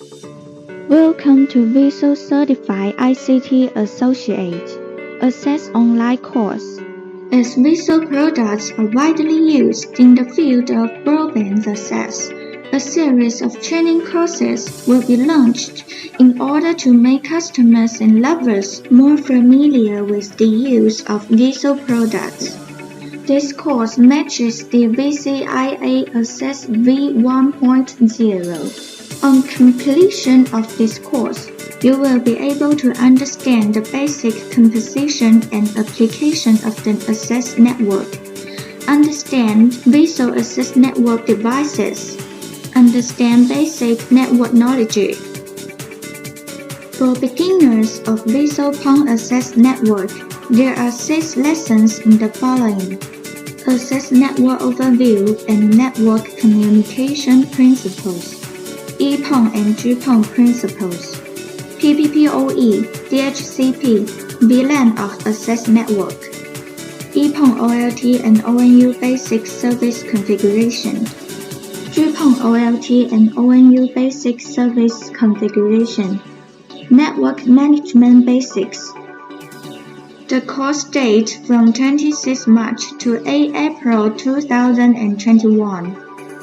Welcome to VCIA Certified ICT Associate Access Online course. As VCIA products are widely used in the field of broadband access, a series of training courses will be launched in order to make customers and lovers more familiar with the use of VCIA products. This course matches the VCIA Access V1.0. On completion of this course, you will be able to understand the basic composition and application of the access network, understand VCIA access network devices, understand basic network knowledge. For beginners of VCIA PON access network, there are 6 lessons in the following: Access network overview and network communication principles, EPON and GPON principles, PPPoE, DHCP, VLAN of access network, EPON OLT and ONU basic service configuration, GPON OLT and ONU basic service configuration, network management basics. The course date from 26 March to 8 April 2021.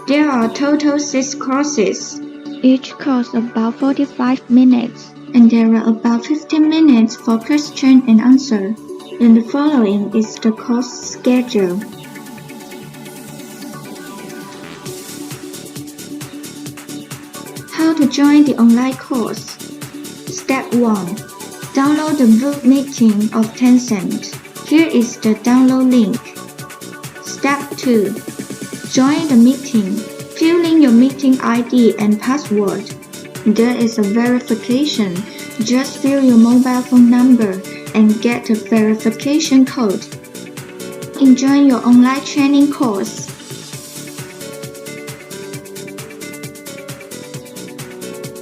There are total 6 courses. Each course about 45 minutes, and there are about 15 minutes for question and answer. And the following is the course schedule. How to join the online course. Step 1. Download the Group Meeting of Tencent. Here is the download link. Step 2. Join the meeting. Fill in your meeting ID and password. There is a verification. Just fill your mobile phone number and get a verification code. Enjoy your online training course.